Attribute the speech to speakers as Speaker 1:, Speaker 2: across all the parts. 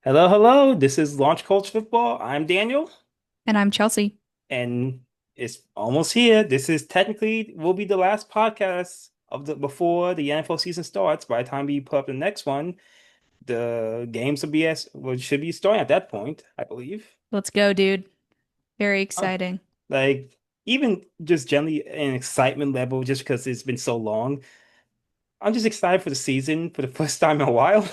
Speaker 1: Hello, hello. This is Launch Coach Football. I'm Daniel,
Speaker 2: And I'm Chelsea.
Speaker 1: and it's almost here. This is technically will be the last podcast of the before the NFL season starts. By the time we put up the next one, the games will be should be starting at that point, I believe.
Speaker 2: Let's go, dude. Very
Speaker 1: Uh,
Speaker 2: exciting.
Speaker 1: like even just generally an excitement level, just because it's been so long. I'm just excited for the season for the first time in a while.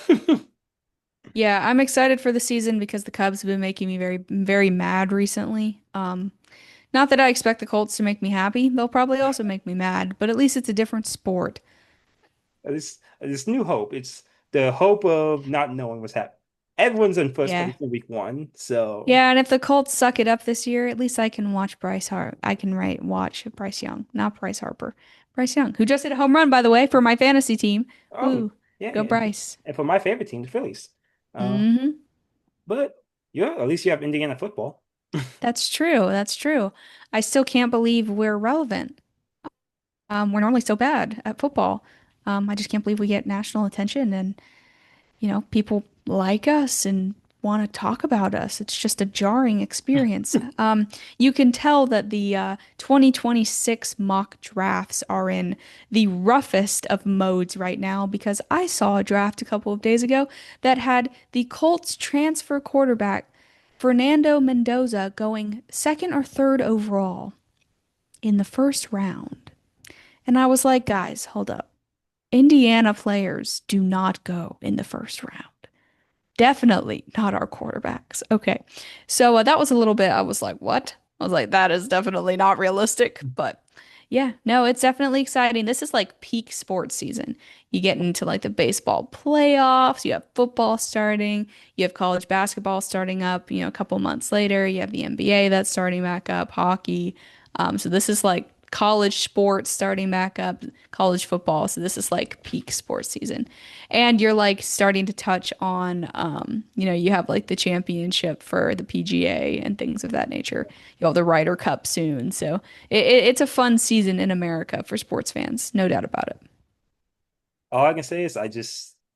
Speaker 2: Yeah, I'm excited for the season because the Cubs have been making me very, very mad recently. Not that I expect the Colts to make me happy. They'll probably also make me mad, but at least it's a different sport.
Speaker 1: This new hope. It's the hope of not knowing what's happening. Everyone's in first
Speaker 2: Yeah.
Speaker 1: place in week one, so
Speaker 2: Yeah, and if the Colts suck it up this year, at least I can watch Bryce Hart. I can watch Bryce Young, not Bryce Harper. Bryce Young, who just hit a home run, by the way, for my fantasy team.
Speaker 1: oh
Speaker 2: Woo,
Speaker 1: yeah,
Speaker 2: go
Speaker 1: yeah.
Speaker 2: Bryce.
Speaker 1: And for my favorite team, the Phillies. Uh,
Speaker 2: hmm
Speaker 1: but yeah, at least you have Indiana football.
Speaker 2: That's true. That's true. I still can't believe we're relevant. We're normally so bad at football. I just can't believe we get national attention and, people like us and want to talk about us. It's just a jarring experience. You can tell that the 2026 mock drafts are in the roughest of modes right now because I saw a draft a couple of days ago that had the Colts transfer quarterback Fernando Mendoza going second or third overall in the first round. And I was like, guys, hold up. Indiana players do not go in the first round. Definitely not our quarterbacks. Okay. So that was a little bit, I was like, what? I was like, that is definitely not realistic. But yeah, no, it's definitely exciting. This is like peak sports season. You get into like the baseball playoffs, you have football starting, you have college basketball starting up, a couple months later, you have the NBA that's starting back up, hockey. So this is like college sports starting back up, college football. So this is like peak sports season. And you're like starting to touch on, you have like the championship for the PGA and things of that nature. You'll have the Ryder Cup soon. So it's a fun season in America for sports fans, no doubt about it.
Speaker 1: All I can say is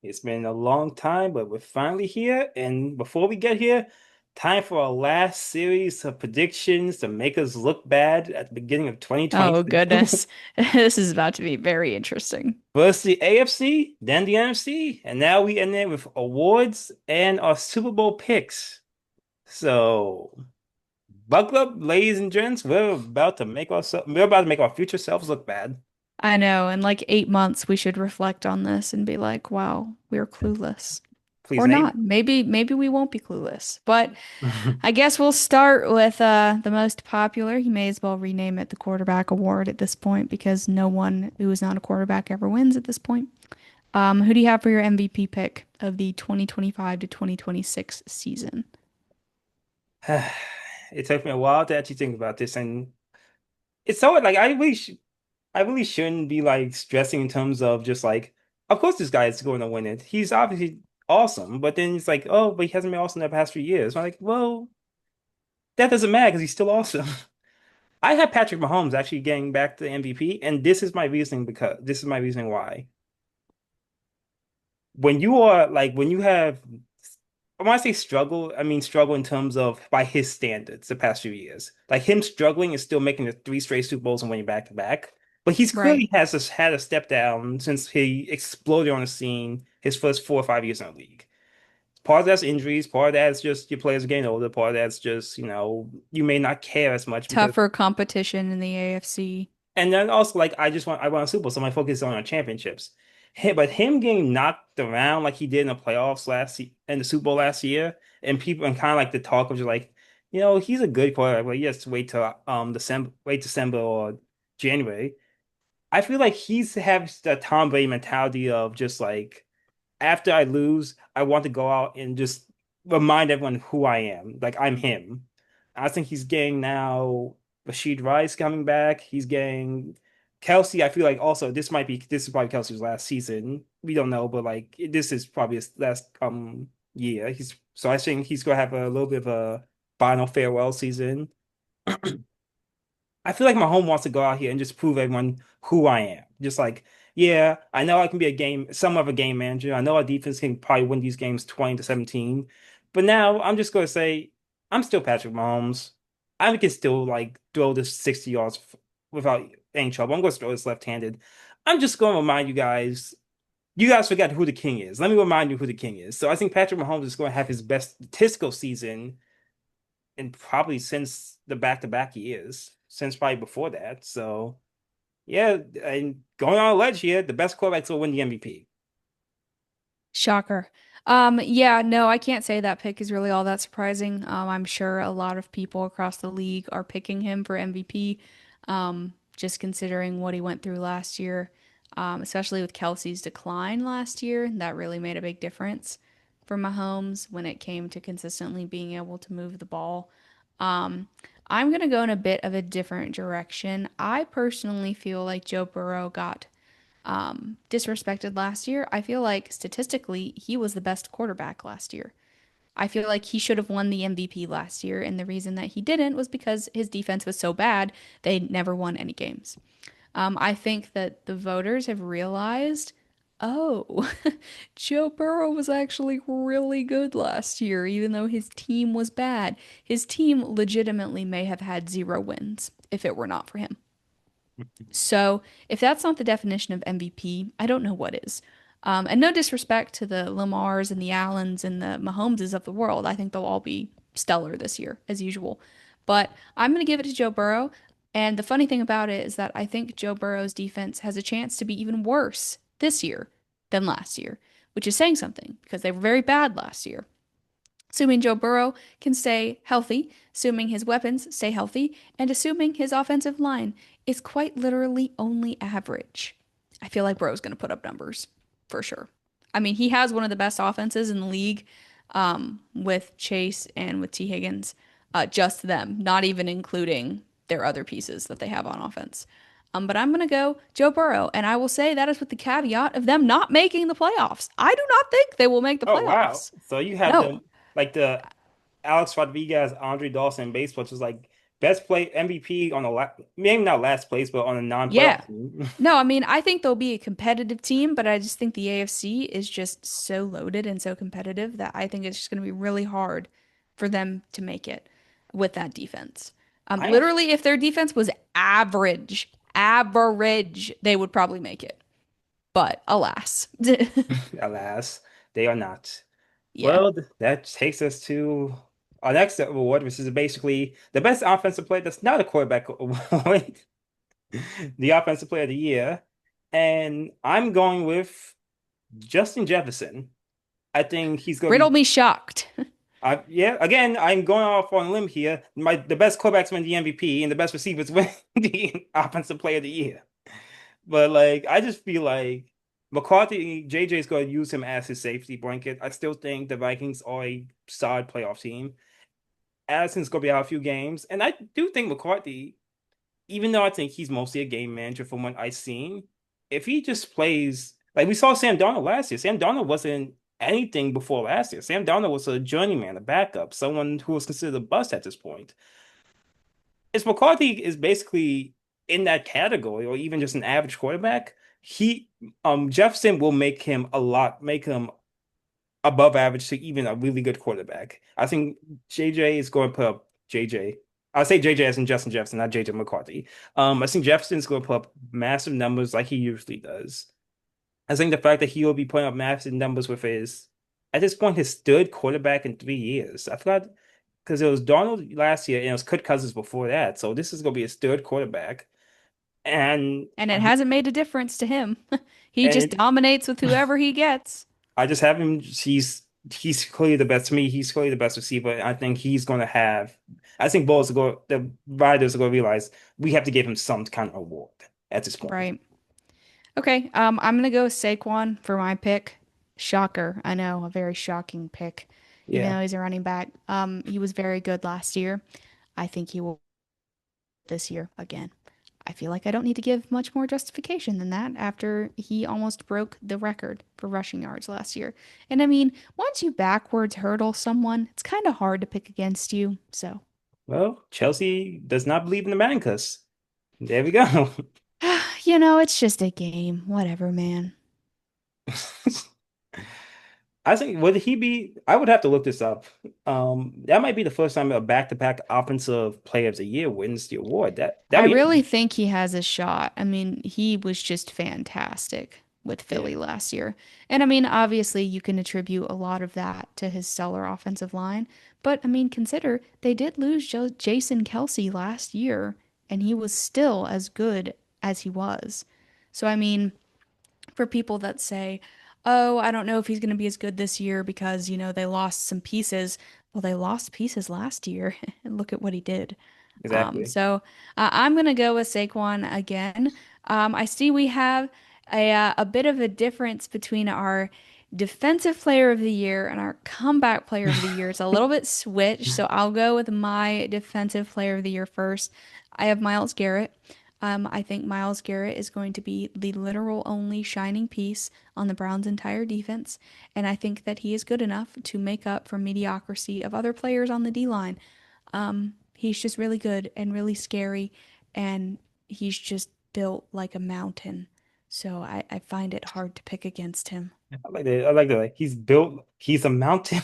Speaker 1: it's been a long time, but we're finally here. And before we get here, time for our last series of predictions to make us look bad at the beginning of
Speaker 2: Oh
Speaker 1: 2022.
Speaker 2: goodness. This is about to be very interesting.
Speaker 1: First the AFC, then the NFC, and now we end it with awards and our Super Bowl picks. So buckle up, ladies and gents. We're about to make our future selves look bad.
Speaker 2: I know, in like 8 months we should reflect on this and be like, wow, we're clueless.
Speaker 1: Please
Speaker 2: Or
Speaker 1: name.
Speaker 2: not. Maybe we won't be clueless. But I guess we'll start with the most popular. You may as well rename it the quarterback award at this point because no one who is not a quarterback ever wins at this point. Who do you have for your MVP pick of the 2025 to 2026 season?
Speaker 1: It took me a while to actually think about this, and it's so like I really shouldn't be like stressing in terms of just like, of course this guy is going to win it. He's obviously awesome, but then it's like, oh, but he hasn't been awesome in the past few years. I'm like, well, that doesn't matter because he's still awesome. I had Patrick Mahomes actually getting back to the MVP, and this is my reasoning why. When you have when I say struggle, I mean struggle in terms of by his standards the past few years. Like him struggling is still making the three straight Super Bowls and winning back to back. But he's
Speaker 2: Right.
Speaker 1: clearly had a step down since he exploded on the scene his first 4 or 5 years in the league. Part of that's injuries, part of that's just your players getting older, part of that's just, you may not care as much because
Speaker 2: Tougher competition in the AFC.
Speaker 1: and then also like I want a Super Bowl, so my focus is on our championships. But him getting knocked around like he did in the playoffs in the Super Bowl last year, and people and kind of like the talk of just like, he's a good quarterback, but yes, wait till December or January. I feel like he's have the Tom Brady mentality of just like after I lose, I want to go out and just remind everyone who I am. Like I'm him. I think he's getting now Rashid Rice coming back. He's getting Kelsey. I feel like also this is probably Kelsey's last season. We don't know, but like this is probably his last year. I think he's gonna have a little bit of a final farewell season. I feel like Mahomes wants to go out here and just prove everyone who I am. Just like, yeah, I know I can be some of a game manager. I know our defense can probably win these games 20-17, But now I'm just gonna say I'm still Patrick Mahomes. I can still like throw this 60 yards without any trouble. I'm gonna throw this left-handed. I'm just gonna remind you guys. You guys forgot who the king is. Let me remind you who the king is. So I think Patrick Mahomes is going to have his best statistical season in probably since the back-to-back years, since probably before that. So yeah, and going on a ledge here, the best quarterbacks will win the MVP.
Speaker 2: Shocker. Yeah, no, I can't say that pick is really all that surprising. I'm sure a lot of people across the league are picking him for MVP, just considering what he went through last year, especially with Kelsey's decline last year. That really made a big difference for Mahomes when it came to consistently being able to move the ball. Um, I'm going to go in a bit of a different direction. I personally feel like Joe Burrow got disrespected last year. I feel like statistically, he was the best quarterback last year. I feel like he should have won the MVP last year, and the reason that he didn't was because his defense was so bad, they never won any games. I think that the voters have realized, oh, Joe Burrow was actually really good last year, even though his team was bad. His team legitimately may have had 0 wins if it were not for him. So if that's not the definition of MVP, I don't know what is. And no disrespect to the Lamars and the Allens and the Mahomeses of the world. I think they'll all be stellar this year, as usual. But I'm going to give it to Joe Burrow. And the funny thing about it is that I think Joe Burrow's defense has a chance to be even worse this year than last year, which is saying something because they were very bad last year. Assuming Joe Burrow can stay healthy, assuming his weapons stay healthy, and assuming his offensive line is quite literally only average. I feel like Burrow's going to put up numbers for sure. I mean, he has one of the best offenses in the league with Chase and with T. Higgins, just them, not even including their other pieces that they have on offense. But I'm going to go Joe Burrow, and I will say that is with the caveat of them not making the playoffs. I do not think they will make the
Speaker 1: Oh wow!
Speaker 2: playoffs.
Speaker 1: So you have
Speaker 2: No.
Speaker 1: them like the Alex Rodriguez, Andre Dawson in baseball, which is like best play MVP on the maybe not last place, but on a
Speaker 2: Yeah.
Speaker 1: non-playoff team.
Speaker 2: No, I mean, I think they'll be a competitive team, but I just think the AFC is just so loaded and so competitive that I think it's just going to be really hard for them to make it with that defense.
Speaker 1: I actually,
Speaker 2: Literally, if their defense was average, they would probably make it. But alas.
Speaker 1: alas, they are not.
Speaker 2: Yeah.
Speaker 1: Well, that takes us to our next award, which is basically the best offensive player that's not a quarterback award, the offensive player of the year. And I'm going with Justin Jefferson. I think he's going to
Speaker 2: Riddle
Speaker 1: be,
Speaker 2: me shocked.
Speaker 1: yeah, again, I'm going off on a limb here. The best quarterbacks win the MVP and the best receivers win the offensive player of the year. But like, I just feel like McCarthy, JJ is going to use him as his safety blanket. I still think the Vikings are a solid playoff team. Addison's going to be out a few games, and I do think McCarthy, even though I think he's mostly a game manager from what I've seen, if he just plays like we saw Sam Darnold last year, Sam Darnold wasn't anything before last year. Sam Darnold was a journeyman, a backup, someone who was considered a bust at this point. If McCarthy is basically in that category, or even just an average quarterback, he Jefferson will make him above average to even a really good quarterback. I think JJ is going to put up JJ. I say JJ as in Justin Jefferson, not JJ McCarthy. I think Jefferson's going to put up massive numbers like he usually does. I think the fact that he will be putting up massive numbers with his, at this point, his third quarterback in 3 years. I forgot because it was Donald last year and it was Kirk Cousins before that. So this is going to be his third quarterback. And
Speaker 2: And it hasn't made a difference to him. He just
Speaker 1: and
Speaker 2: dominates with whoever he gets.
Speaker 1: I just have him. He's clearly the best to me. He's clearly the best receiver. I think he's going to have. I think the riders are going to realize we have to give him some kind of award at this point.
Speaker 2: Right. Okay, I'm gonna go with Saquon for my pick. Shocker, I know, a very shocking pick. Even
Speaker 1: Yeah.
Speaker 2: though he's a running back, he was very good last year. I think he will this year again. I feel like I don't need to give much more justification than that after he almost broke the record for rushing yards last year. And I mean, once you backwards hurdle someone, it's kind of hard to pick against you. So,
Speaker 1: Well, Chelsea does not believe in the Manicus. There we go.
Speaker 2: you know, it's just a game. Whatever, man.
Speaker 1: I think would he be? I would have to look this up. That might be the first time a back-to-back offensive player of the year wins the award.
Speaker 2: I
Speaker 1: That'd be
Speaker 2: really
Speaker 1: interesting.
Speaker 2: think he has a shot. I mean, he was just fantastic with
Speaker 1: Yeah,
Speaker 2: Philly last year. And I mean, obviously, you can attribute a lot of that to his stellar offensive line. But I mean, consider they did lose Jason Kelsey last year, and he was still as good as he was. So, I mean, for people that say, oh, I don't know if he's going to be as good this year because, they lost some pieces. Well, they lost pieces last year, and look at what he did.
Speaker 1: exactly.
Speaker 2: So I'm gonna go with Saquon again. I see we have a bit of a difference between our defensive player of the year and our comeback player of the year. It's a little bit switched, so I'll go with my defensive player of the year first. I have Myles Garrett. I think Myles Garrett is going to be the literal only shining piece on the Browns' entire defense, and I think that he is good enough to make up for mediocrity of other players on the D line. He's just really good and really scary, and he's just built like a mountain. So I find it hard to pick against him.
Speaker 1: I like that. I like that. Like, he's built. He's a mountain.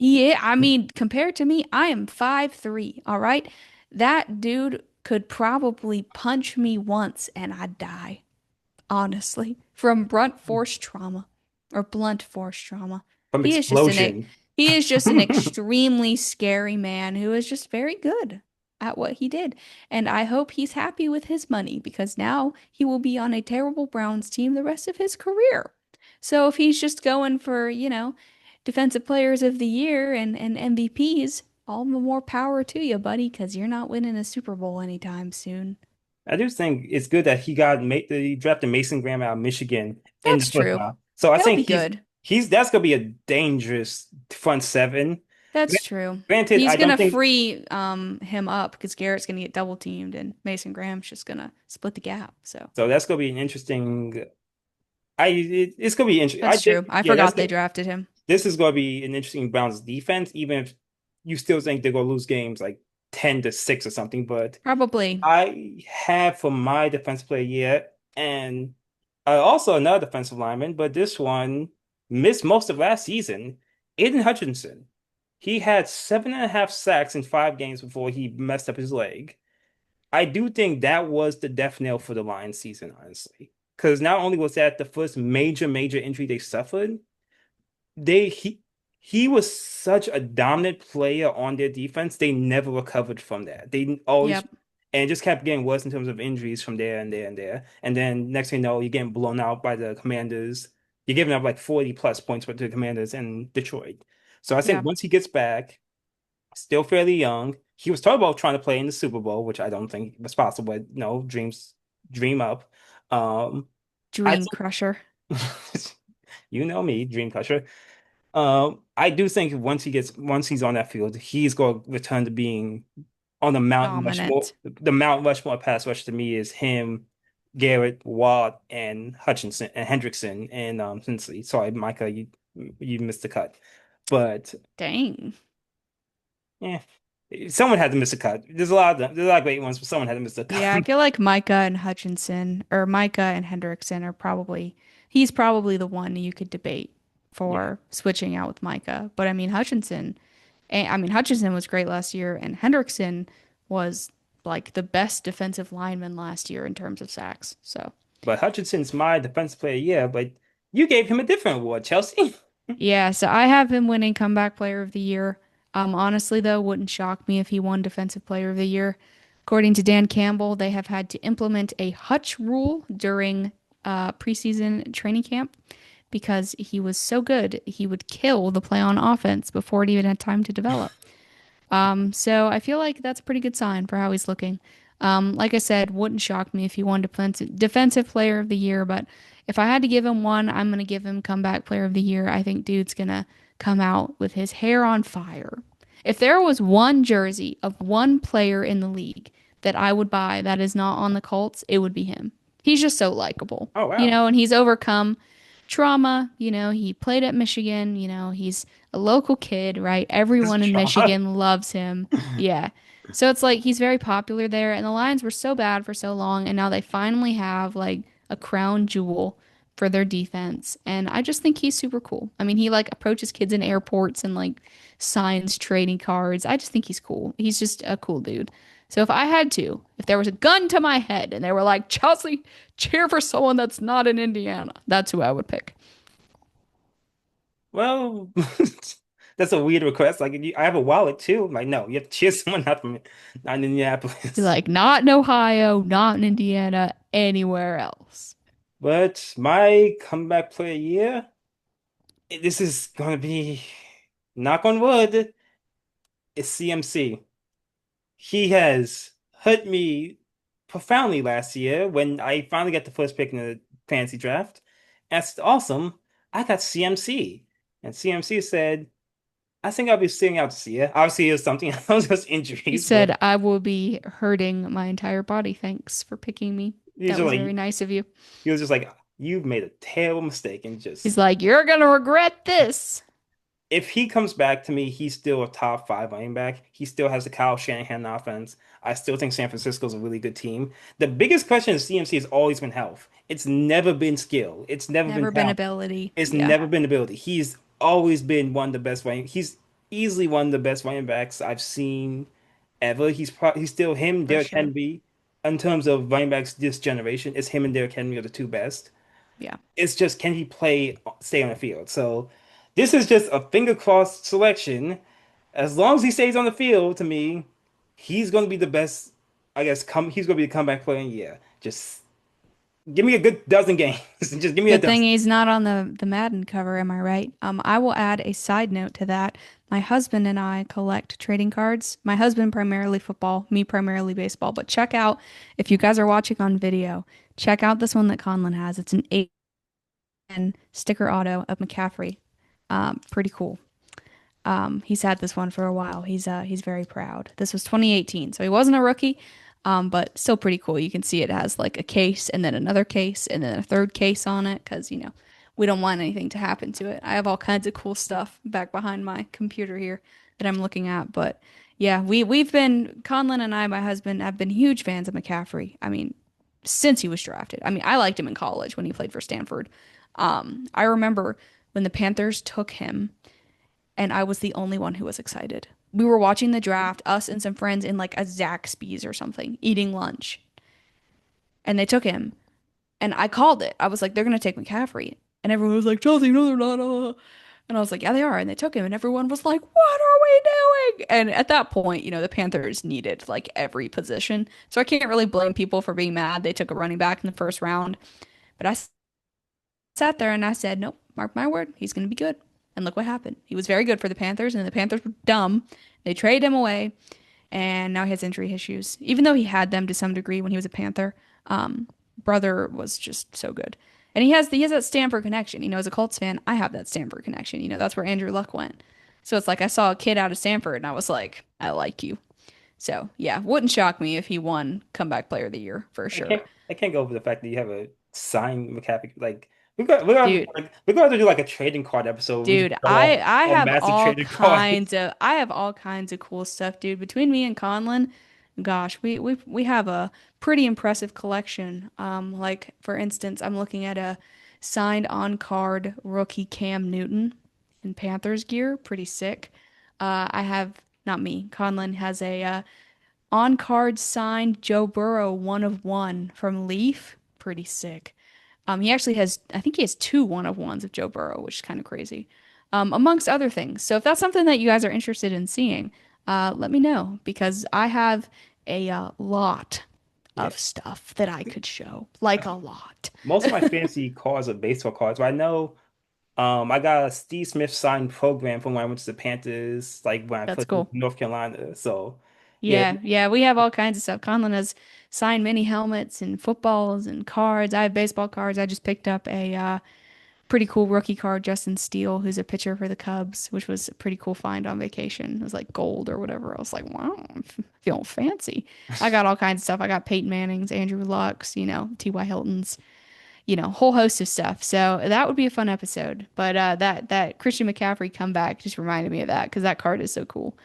Speaker 2: I mean, compared to me, I am 5'3", all right? That dude could probably punch me once and I'd die, honestly, from blunt force trauma.
Speaker 1: From
Speaker 2: He is just an e-
Speaker 1: explosion.
Speaker 2: he is just an extremely scary man who is just very good at what he did. And I hope he's happy with his money because now he will be on a terrible Browns team the rest of his career. So if he's just going for, defensive players of the year and MVPs, all the more power to you, buddy, because you're not winning a Super Bowl anytime soon.
Speaker 1: I do think it's good that he drafted Mason Graham out of Michigan in the
Speaker 2: That's
Speaker 1: first
Speaker 2: true.
Speaker 1: round. So I
Speaker 2: He'll
Speaker 1: think
Speaker 2: be good.
Speaker 1: he's that's gonna be a dangerous front seven.
Speaker 2: That's true.
Speaker 1: Granted,
Speaker 2: He's
Speaker 1: I don't
Speaker 2: gonna
Speaker 1: think
Speaker 2: free him up because Garrett's gonna get double teamed and Mason Graham's just gonna split the gap. So
Speaker 1: so. That's gonna be an interesting. It's gonna be interesting. I
Speaker 2: that's
Speaker 1: think
Speaker 2: true. I
Speaker 1: yeah,
Speaker 2: forgot they drafted him.
Speaker 1: this is gonna be an interesting Browns defense, even if you still think they're gonna lose games like 10-6 or something. But
Speaker 2: Probably
Speaker 1: I have for my defensive player yet, and also another defensive lineman, but this one missed most of last season. Aiden Hutchinson. He had 7.5 sacks in 5 games before he messed up his leg. I do think that was the death knell for the Lions season, honestly. Because not only was that the first major injury they suffered, they he was such a dominant player on their defense. They never recovered from that. They always
Speaker 2: Yep.
Speaker 1: and it just kept getting worse in terms of injuries from there and there and there. And then next thing you know, you're getting blown out by the Commanders. You're giving up like 40 plus points to the Commanders in Detroit. So I think
Speaker 2: Yeah.
Speaker 1: once he gets back, still fairly young. He was talking about trying to play in the Super Bowl, which I don't think was possible, but no, dream up. Um, I
Speaker 2: Dream Crusher.
Speaker 1: think you know me, dream crusher. I do think once he's on that field, he's going to return to being on the Mount Rushmore.
Speaker 2: Dominant.
Speaker 1: The Mount Rushmore pass rush to me is him, Garrett, Watt, and Hutchinson and Hendrickson and Sinsley. Sorry, Micah, you missed the cut, but
Speaker 2: Dang.
Speaker 1: yeah, someone had to miss a cut. There's a lot of great ones, but someone had to miss a
Speaker 2: Yeah, I
Speaker 1: cut.
Speaker 2: feel like Micah and Hutchinson or Micah and Hendrickson are he's probably the one you could debate
Speaker 1: Yeah,
Speaker 2: for switching out with Micah. But I mean Hutchinson was great last year and Hendrickson was like the best defensive lineman last year in terms of sacks. So,
Speaker 1: but Hutchinson's my defensive player. Yeah, but you gave him a different award, Chelsea.
Speaker 2: yeah, so I have him winning comeback player of the year. Honestly though, wouldn't shock me if he won defensive player of the year. According to Dan Campbell, they have had to implement a Hutch rule during preseason training camp because he was so good, he would kill the play on offense before it even had time to develop. So I feel like that's a pretty good sign for how he's looking. Like I said, wouldn't shock me if he won defensive player of the year, but if I had to give him one, I'm gonna give him comeback player of the year. I think dude's gonna come out with his hair on fire. If there was one jersey of one player in the league that I would buy that is not on the Colts, it would be him. He's just so likable,
Speaker 1: Oh wow.
Speaker 2: and he's overcome trauma. He played at Michigan, he's a local kid, right?
Speaker 1: This is
Speaker 2: Everyone in
Speaker 1: trauma.
Speaker 2: Michigan loves him. Yeah. So it's like he's very popular there, and the Lions were so bad for so long, and now they finally have like a crown jewel for their defense. And I just think he's super cool. I mean, he like approaches kids in airports and like signs trading cards. I just think he's cool. He's just a cool dude. So if there was a gun to my head and they were like, Chelsea, cheer for someone that's not in Indiana, that's who I would pick.
Speaker 1: Well, that's a weird request. Like, I have a wallet too. I'm like, no, you have to choose someone not in
Speaker 2: Be
Speaker 1: Indianapolis.
Speaker 2: like, not in Ohio, not in Indiana, anywhere else.
Speaker 1: But my comeback player year, this is gonna be, knock on wood, it's CMC. He has hurt me profoundly last year when I finally got the first pick in the fantasy draft. That's awesome. I got CMC. And CMC said, I think I'll be sitting out this year. Obviously, it was something else, just
Speaker 2: He
Speaker 1: injuries, but
Speaker 2: said, I will be hurting my entire body. Thanks for picking me.
Speaker 1: he was
Speaker 2: That
Speaker 1: just
Speaker 2: was very
Speaker 1: like,
Speaker 2: nice of you.
Speaker 1: he was just like, you've made a terrible mistake. And
Speaker 2: He's
Speaker 1: just,
Speaker 2: like, you're gonna regret this.
Speaker 1: if he comes back to me, he's still a top five running back. He still has the Kyle Shanahan offense. I still think San Francisco's a really good team. The biggest question in CMC has always been health. It's never been skill. It's never been
Speaker 2: Never been
Speaker 1: talent.
Speaker 2: ability.
Speaker 1: It's
Speaker 2: Yeah,
Speaker 1: never been ability. He's always been one of the best running. He's easily one of the best running backs I've seen ever. He's still him,
Speaker 2: for
Speaker 1: Derrick
Speaker 2: sure.
Speaker 1: Henry. In terms of running backs this generation, it's him and Derrick Henry are the two best.
Speaker 2: Yeah.
Speaker 1: It's just can he stay on the field? So this is just a finger crossed selection. As long as he stays on the field, to me, he's going to be the best. I guess he's going to be the comeback player in the year. Just give me a good dozen games. Just give me a
Speaker 2: Good thing
Speaker 1: dozen.
Speaker 2: he's not on the Madden cover, am I right? I will add a side note to that. My husband and I collect trading cards. My husband primarily football, me primarily baseball. But check out, if you guys are watching on video, check out this one that Conlon has. It's an 8 sticker auto of McCaffrey. Pretty cool. He's had this one for a while. He's very proud. This was 2018, so he wasn't a rookie, but still pretty cool. You can see it has like a case and then another case and then a third case on it because we don't want anything to happen to it. I have all kinds of cool stuff back behind my computer here that I'm looking at, but yeah, we've been Conlon and I, my husband, have been huge fans of McCaffrey. I mean, since he was drafted. I mean, I liked him in college when he played for Stanford. I remember when the Panthers took him and I was the only one who was excited. We were watching the draft, us and some friends in like a Zaxby's or something, eating lunch, and they took him. And I called it. I was like, they're gonna take McCaffrey, and everyone was like, Chelsea, no, they're not. And I was like, yeah, they are. And they took him, and everyone was like, what are we doing? And at that point, the Panthers needed like every position, so I can't really blame people for being mad. They took a running back in the first round, but I sat there and I said, nope, mark my word, he's going to be good. And look what happened. He was very good for the Panthers, and the Panthers were dumb. They traded him away, and now he has injury issues. Even though he had them to some degree when he was a Panther, brother was just so good. And he has that Stanford connection. As a Colts fan, I have that Stanford connection. That's where Andrew Luck went. So it's like I saw a kid out of Stanford, and I was like, I like you. So yeah, wouldn't shock me if he won Comeback Player of the Year for
Speaker 1: I
Speaker 2: sure.
Speaker 1: can't I can't go over the fact that you have a signed McCaffrey. Like we're gonna
Speaker 2: Dude,
Speaker 1: have to do like a trading card episode. We just
Speaker 2: Dude,
Speaker 1: go
Speaker 2: I
Speaker 1: off
Speaker 2: I
Speaker 1: all
Speaker 2: have
Speaker 1: massive
Speaker 2: all
Speaker 1: trading cards.
Speaker 2: kinds of I have all kinds of cool stuff, dude. Between me and Conlon, gosh, we have a pretty impressive collection. Like for instance, I'm looking at a signed on card rookie Cam Newton in Panthers gear, pretty sick. I have not me. Conlon has a on card signed Joe Burrow 1 of 1 from Leaf, pretty sick. He actually has, I think he has 2 1 of 1s of Joe Burrow, which is kind of crazy, amongst other things. So if that's something that you guys are interested in seeing, let me know because I have a lot
Speaker 1: Yeah.
Speaker 2: of stuff that I could show, like a lot.
Speaker 1: Most of my fantasy cards are baseball cards, but I know I got a Steve Smith signed program from when I went to the Panthers, like when I
Speaker 2: That's
Speaker 1: played in
Speaker 2: cool.
Speaker 1: North Carolina. So yeah,
Speaker 2: Yeah, yeah, we have all kinds of stuff. Conlon has signed many helmets and footballs and cards. I have baseball cards. I just picked up a pretty cool rookie card, Justin Steele, who's a pitcher for the Cubs, which was a pretty cool find on vacation. It was like gold or whatever. I was like, wow, I'm feeling fancy. I got all kinds of stuff. I got Peyton Manning's, Andrew Luck's, T.Y. Hilton's, whole host of stuff. So that would be a fun episode. But that Christian McCaffrey comeback just reminded me of that because that card is so cool.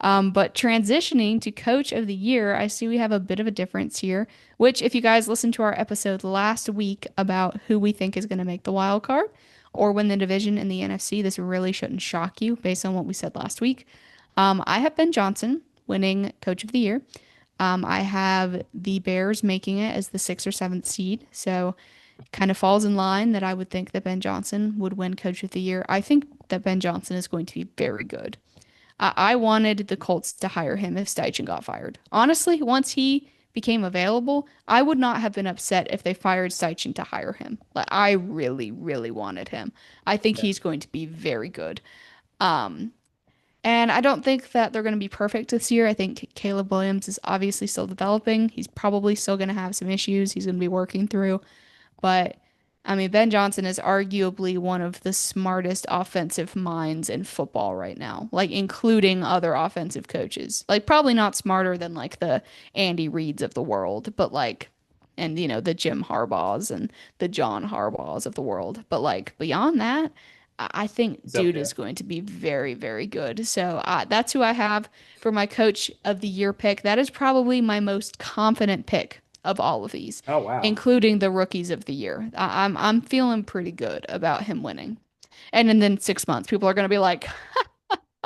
Speaker 2: But transitioning to coach of the year, I see we have a bit of a difference here, which if you guys listened to our episode last week about who we think is going to make the wild card or win the division in the NFC, this really shouldn't shock you based on what we said last week. I have Ben Johnson winning coach of the year. I have the Bears making it as the sixth or seventh seed. So kind of falls in line that I would think that Ben Johnson would win coach of the year. I think that Ben Johnson is going to be very good. I wanted the Colts to hire him if Steichen got fired. Honestly, once he became available, I would not have been upset if they fired Steichen to hire him. Like I really, really wanted him. I think
Speaker 1: Yeah.
Speaker 2: he's going to be very good. Um, and I don't think that they're going to be perfect this year. I think Caleb Williams is obviously still developing. He's probably still going to have some issues he's going to be working through. But I mean, Ben Johnson is arguably one of the smartest offensive minds in football right now, like including other offensive coaches. Like probably not smarter than like the Andy Reids of the world, but like and the Jim Harbaughs and the John Harbaughs of the world. But like beyond that, I think
Speaker 1: It's up
Speaker 2: dude is
Speaker 1: there.
Speaker 2: going to be very, very good. So that's who I have for my coach of the year pick. That is probably my most confident pick of all of these,
Speaker 1: Oh wow.
Speaker 2: including the rookies of the year. I'm feeling pretty good about him winning. And then 6 months, people are going to be like,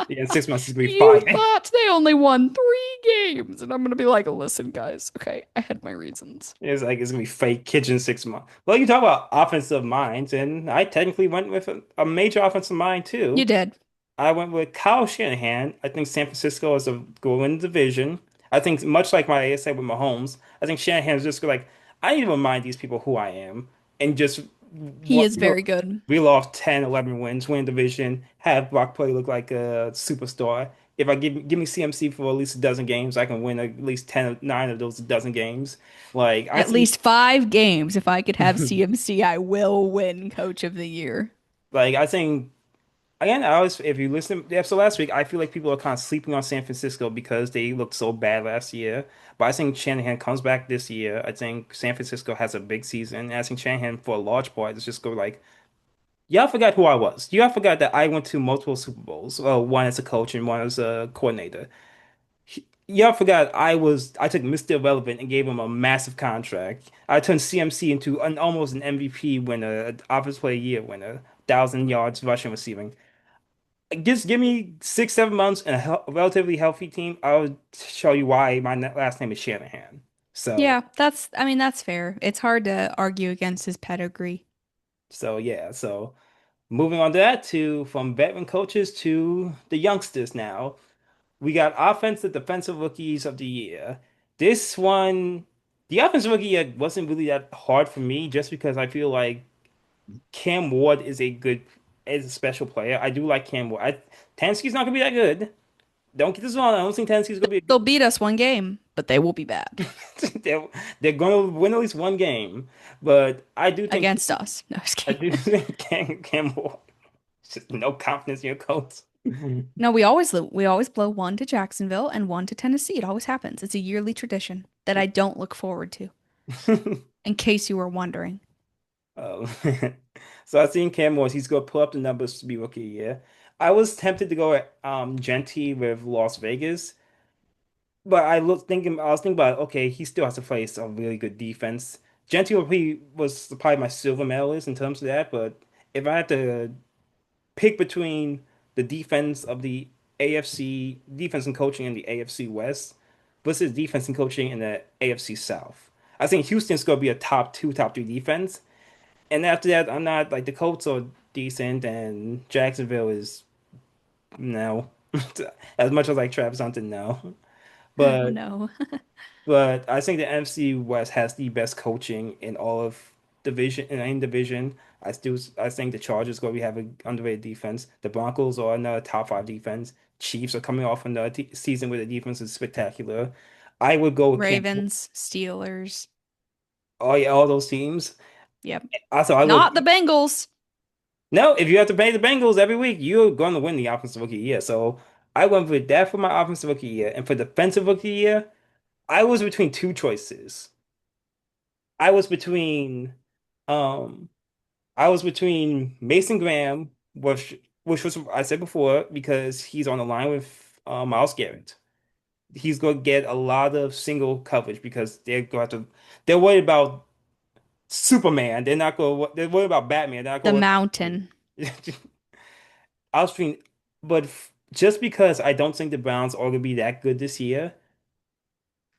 Speaker 1: Yeah, in 6 months he's gonna be
Speaker 2: "You
Speaker 1: five.
Speaker 2: thought they only won 3 games," and I'm going to be like, "Listen, guys, okay, I had my reasons."
Speaker 1: It's like it's gonna be fake kitchen 6 months. Well, you talk about offensive minds, and I technically went with a major offensive mind
Speaker 2: You
Speaker 1: too.
Speaker 2: did.
Speaker 1: I went with Kyle Shanahan. I think San Francisco is a go win the division. I think much like my ASA with Mahomes, I think Shanahan's just like I need to remind these people who I am and just
Speaker 2: He is
Speaker 1: reel
Speaker 2: very good.
Speaker 1: reel off 10, 11 wins, win division, have Brock Purdy look like a superstar. If I give me CMC for at least a dozen games, I can win at least 10, 9 of those dozen games. Like I
Speaker 2: At
Speaker 1: think
Speaker 2: least 5 games. If I could have CMC, I will win Coach of the Year.
Speaker 1: like I think again, I was if you listen to the episode last week, I feel like people are kind of sleeping on San Francisco because they looked so bad last year. But I think Shanahan comes back this year. I think San Francisco has a big season. And I think Shanahan, for a large part, is just go like, y'all forgot who I was. Y'all forgot that I went to multiple Super Bowls. Well, one as a coach and one as a coordinator. Y'all forgot I took Mr. Irrelevant and gave him a massive contract. I turned CMC into almost an MVP winner, an Offensive Player of the Year winner, 1,000 yards rushing receiving. Just give me 6, 7 months and a relatively healthy team. I'll show you why my last name is Shanahan. So,
Speaker 2: Yeah, I mean, that's fair. It's hard to argue against his pedigree.
Speaker 1: so yeah. So moving on to that, to from veteran coaches to the youngsters now. We got offensive defensive rookies of the year. This one, the offensive rookie year wasn't really that hard for me just because I feel like Cam Ward is a special player. I do like Cam Ward. Tanski's not gonna be that good. Don't get this wrong. I don't think Tanski's gonna be.
Speaker 2: They'll beat us 1 game, but they will be bad
Speaker 1: They're, they're going to win at least one game, but
Speaker 2: against us. No, just
Speaker 1: I
Speaker 2: kidding.
Speaker 1: do think Campbell just no confidence in your coach.
Speaker 2: No, we always blow one to Jacksonville and one to Tennessee. It always happens. It's a yearly tradition that I don't look forward to, in case you were wondering.
Speaker 1: Um, so I've seen Cam Morris. He's going to pull up the numbers to be rookie year. I was tempted to go at Genty with Las Vegas, but I was thinking about okay, he still has to face a really good defense. Genty was probably my silver medalist in terms of that, but if I had to pick between the defense of the AFC defense and coaching in the AFC West versus defense and coaching in the AFC South. I think Houston's going to be a top two, top three defense. And after that, I'm not like the Colts are decent and Jacksonville is no. As much as like Travis Hunter, no.
Speaker 2: Oh
Speaker 1: But
Speaker 2: no.
Speaker 1: but I think the NFC West has the best coaching in all of division in any division. I think the Chargers going to have an underrated defense. The Broncos are another top five defense. Chiefs are coming off another t season where the defense is spectacular. I would go with Cam.
Speaker 2: Ravens, Steelers.
Speaker 1: Oh yeah, all those teams.
Speaker 2: Yep.
Speaker 1: Also, I go
Speaker 2: Not the Bengals.
Speaker 1: no. If you have to pay the Bengals every week, you're going to win the offensive rookie year. So I went with that for my offensive rookie year, and for defensive rookie year, I was between two choices. I was between um. I was between Mason Graham, which was I said before because he's on the line with Myles Garrett. He's going to get a lot of single coverage because they're worried about Superman. They're worried about Batman. They're not
Speaker 2: The
Speaker 1: going to worry
Speaker 2: mountain.
Speaker 1: about I was feeling, but just because I don't think the Browns are going to be that good this year,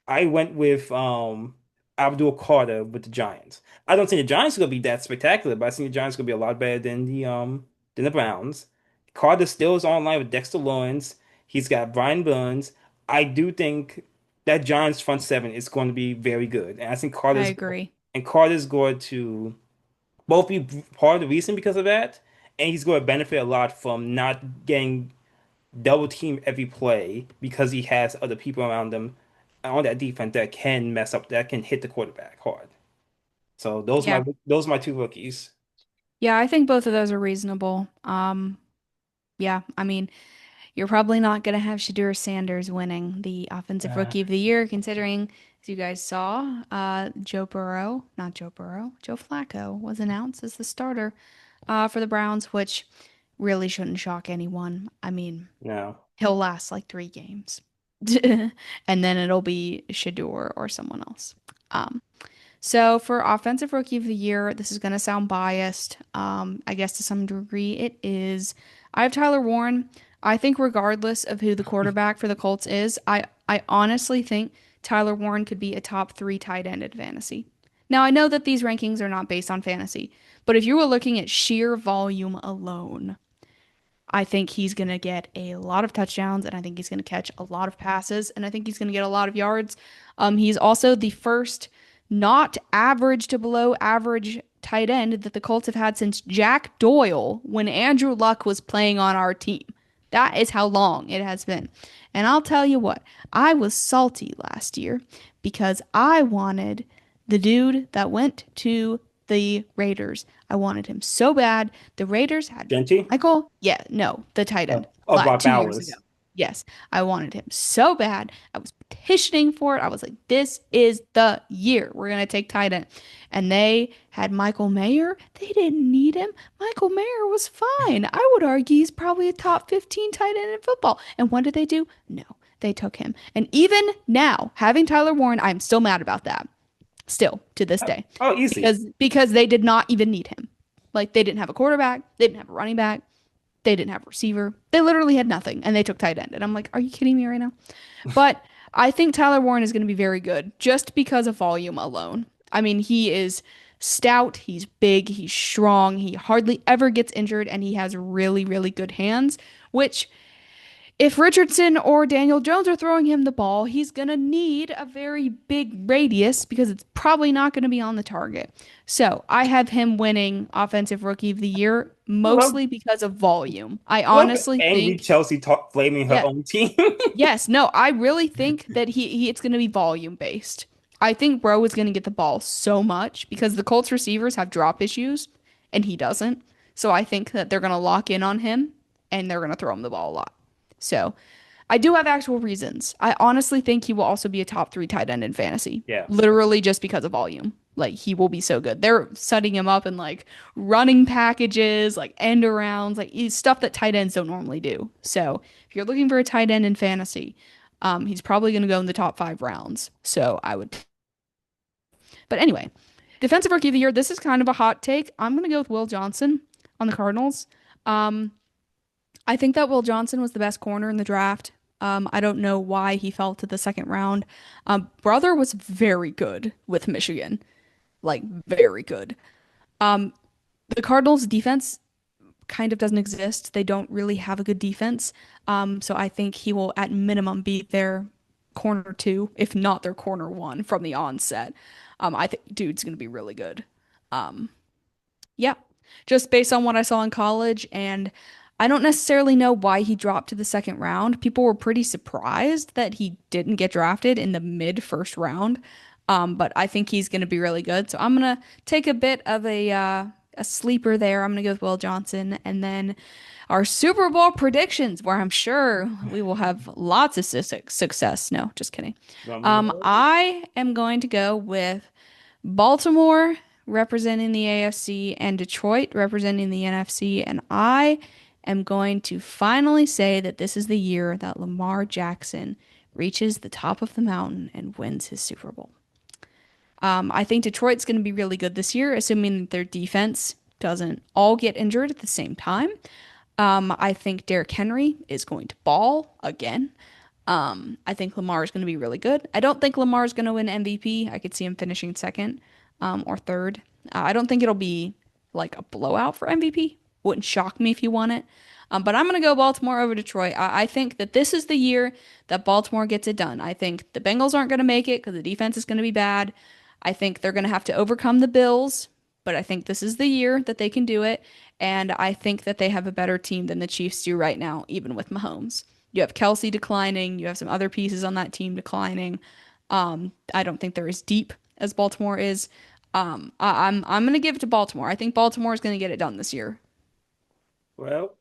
Speaker 1: I went with Abdul Carter with the Giants. I don't think the Giants are going to be that spectacular, but I think the Giants are going to be a lot better than the Browns. Carter still is online with Dexter Lawrence. He's got Brian Burns. I do think that Giants front seven is going to be very good, and I think
Speaker 2: I agree.
Speaker 1: Carter's going to both be part of the reason because of that, and he's going to benefit a lot from not getting double team every play because he has other people around him on that defense that can mess up, that can hit the quarterback hard. So
Speaker 2: Yeah.
Speaker 1: those are my two rookies.
Speaker 2: Yeah, I think both of those are reasonable. Yeah, I mean, you're probably not going to have Shadur Sanders winning the Offensive
Speaker 1: Uh,
Speaker 2: Rookie of the Year, considering, as you guys saw, Joe Burrow, Joe Flacco was announced as the starter for the Browns, which really shouldn't shock anyone. I mean,
Speaker 1: no,
Speaker 2: he'll last like 3 games, and then it'll be Shadur or someone else. Um, so for Offensive Rookie of the Year, this is going to sound biased. I guess to some degree it is. I have Tyler Warren. I think regardless of who the quarterback for the Colts is, I honestly think Tyler Warren could be a top 3 tight end in fantasy. Now I know that these rankings are not based on fantasy, but if you were looking at sheer volume alone, I think he's going to get a lot of touchdowns and I think he's going to catch a lot of passes and I think he's going to get a lot of yards. He's also the first not average to below average tight end that the Colts have had since Jack Doyle when Andrew Luck was playing on our team. That is how long it has been. And I'll tell you what, I was salty last year because I wanted the dude that went to the Raiders. I wanted him so bad. The Raiders had
Speaker 1: Genty.
Speaker 2: Michael, yeah, no, the tight end,
Speaker 1: Brock
Speaker 2: 2 years ago.
Speaker 1: Bowers.
Speaker 2: Yes, I wanted him so bad. I was petitioning for it. I was like, this is the year we're going to take tight end. And they had Michael Mayer. They didn't need him. Michael Mayer was fine. I would argue he's probably a top 15 tight end in football. And what did they do? No, they took him. And even now, having Tyler Warren, I'm still mad about that. Still to this day.
Speaker 1: Oh, easy.
Speaker 2: Because they did not even need him. Like they didn't have a quarterback, they didn't have a running back, they didn't have a receiver. They literally had nothing and they took tight end. And I'm like, are you kidding me right now? But I think Tyler Warren is going to be very good just because of volume alone. I mean, he is stout, he's big, he's strong, he hardly ever gets injured, and he has really, really good hands, which if Richardson or Daniel Jones are throwing him the ball, he's going to need a very big radius because it's probably not going to be on the target. So I have him winning Offensive Rookie of the Year
Speaker 1: Love,
Speaker 2: mostly because of volume. I
Speaker 1: love
Speaker 2: honestly
Speaker 1: angry
Speaker 2: think,
Speaker 1: Chelsea talk, blaming her
Speaker 2: yeah,
Speaker 1: own team.
Speaker 2: yes, no, I really think that he it's going to be volume based. I think Bro is going to get the ball so much because the Colts receivers have drop issues and he doesn't. So I think that they're going to lock in on him and they're going to throw him the ball a lot. So I do have actual reasons. I honestly think he will also be a top 3 tight end in fantasy,
Speaker 1: Yeah.
Speaker 2: literally just because of volume. Like he will be so good. They're setting him up in like running packages, like end arounds, like stuff that tight ends don't normally do. So if you're looking for a tight end in fantasy, he's probably going to go in the top 5 rounds. So I would. But anyway, defensive rookie of the year. This is kind of a hot take. I'm going to go with Will Johnson on the Cardinals. Um, I think that Will Johnson was the best corner in the draft. I don't know why he fell to the second round. Brother was very good with Michigan, like very good. Um, the Cardinals' defense kind of doesn't exist. They don't really have a good defense. So I think he will, at minimum, be their corner 2, if not their corner 1 from the onset. I think dude's gonna be really good. Um, yeah, just based on what I saw in college, and I don't necessarily know why he dropped to the second round. People were pretty surprised that he didn't get drafted in the mid first round. But I think he's going to be really good. So I'm going to take a bit of a sleeper there. I'm going to go with Will Johnson, and then our Super Bowl predictions, where I'm sure we will have lots of success. No, just kidding.
Speaker 1: Drum roll.
Speaker 2: I am going to go with Baltimore representing the AFC and Detroit representing the NFC. And I am going to finally say that this is the year that Lamar Jackson reaches the top of the mountain and wins his Super Bowl. I think Detroit's going to be really good this year, assuming that their defense doesn't all get injured at the same time. I think Derrick Henry is going to ball again. I think Lamar is going to be really good. I don't think Lamar is going to win MVP. I could see him finishing second, or third. I don't think it'll be like a blowout for MVP. Wouldn't shock me if he won it. But I'm going to go Baltimore over Detroit. I think that this is the year that Baltimore gets it done. I think the Bengals aren't going to make it because the defense is going to be bad. I think they're going to have to overcome the Bills, but I think this is the year that they can do it. And I think that they have a better team than the Chiefs do right now, even with Mahomes. You have Kelsey declining. You have some other pieces on that team declining. I don't think they're as deep as Baltimore is. I'm gonna give it to Baltimore. I think Baltimore is gonna get it done this year.
Speaker 1: Well,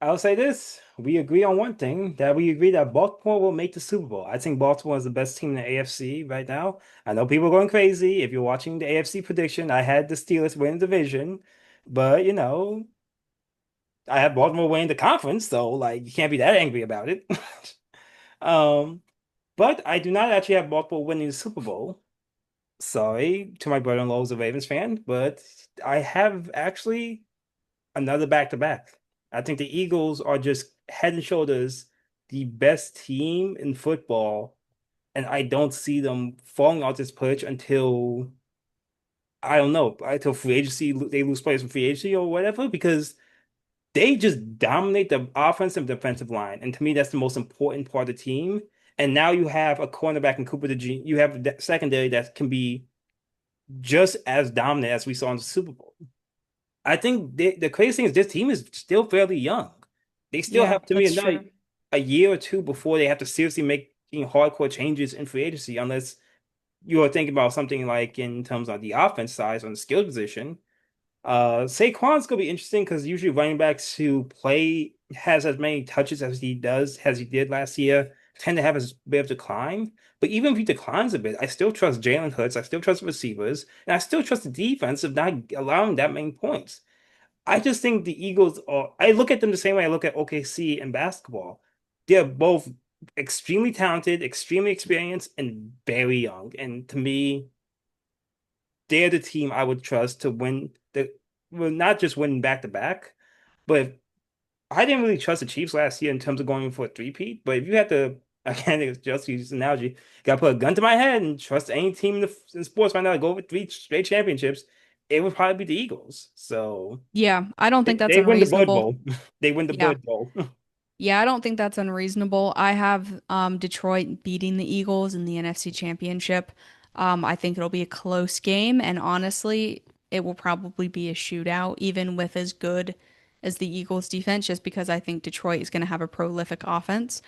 Speaker 1: I'll say this. We agree on one thing, that we agree that Baltimore will make the Super Bowl. I think Baltimore is the best team in the AFC right now. I know people are going crazy. If you're watching the AFC prediction, I had the Steelers win the division, but I had Baltimore winning the conference, so like you can't be that angry about it. Um, but I do not actually have Baltimore winning the Super Bowl. Sorry to my brother-in-law who's a Ravens fan, but I have actually another back-to-back. I think the Eagles are just head and shoulders the best team in football, and I don't see them falling out this perch until I don't know, until free agency, they lose players from free agency or whatever, because they just dominate the offensive and defensive line. And to me, that's the most important part of the team. And now you have a cornerback in Cooper DeJean. You have a secondary that can be just as dominant as we saw in the Super Bowl. I think the crazy thing is this team is still fairly young. They still
Speaker 2: Yeah,
Speaker 1: have, to me,
Speaker 2: that's
Speaker 1: another
Speaker 2: true.
Speaker 1: a year or two before they have to seriously make hardcore changes in free agency, unless you are thinking about something like in terms of the offense size on the skill position. Saquon's gonna be interesting because usually running backs who play has as many touches as he did last year tend to have a bit of decline. But even if he declines a bit, I still trust Jalen Hurts, I still trust the receivers, and I still trust the defense of not allowing that many points. I just think the Eagles are, I look at them the same way I look at OKC and basketball. They're both extremely talented, extremely experienced, and very young. And to me, they're the team I would trust to win well, not just winning back to back, but I didn't really trust the Chiefs last year in terms of going for a three-peat. But if you had to, I can't think just use this analogy, got to put a gun to my head and trust any team in sports right now to go with three straight championships, it would probably be the Eagles. So
Speaker 2: Yeah, I don't think that's
Speaker 1: they win the Bird
Speaker 2: unreasonable.
Speaker 1: Bowl. They win the
Speaker 2: Yeah.
Speaker 1: Bird Bowl.
Speaker 2: Yeah, I don't think that's unreasonable. I have Detroit beating the Eagles in the NFC Championship. I think it'll be a close game, and honestly, it will probably be a shootout, even with as good as the Eagles defense, just because I think Detroit is going to have a prolific offense.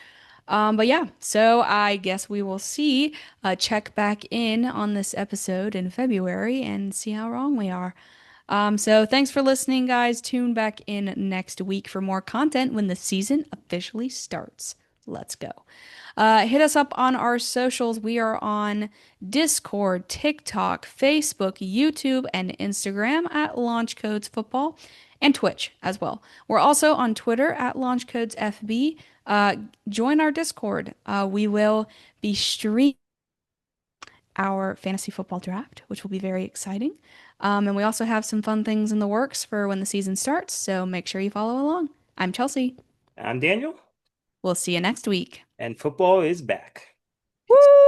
Speaker 2: But yeah, so I guess we will see. Check back in on this episode in February and see how wrong we are. So thanks for listening, guys. Tune back in next week for more content when the season officially starts. Let's go. Hit us up on our socials. We are on Discord, TikTok, Facebook, YouTube, and Instagram at Launch Codes Football and Twitch as well. We're also on Twitter at Launch Codes FB. Join our Discord. We will be streaming our fantasy football draft, which will be very exciting. And we also have some fun things in the works for when the season starts, so make sure you follow along. I'm Chelsea.
Speaker 1: I'm Daniel,
Speaker 2: We'll see you next week.
Speaker 1: and football is back.
Speaker 2: Woo!
Speaker 1: Peace.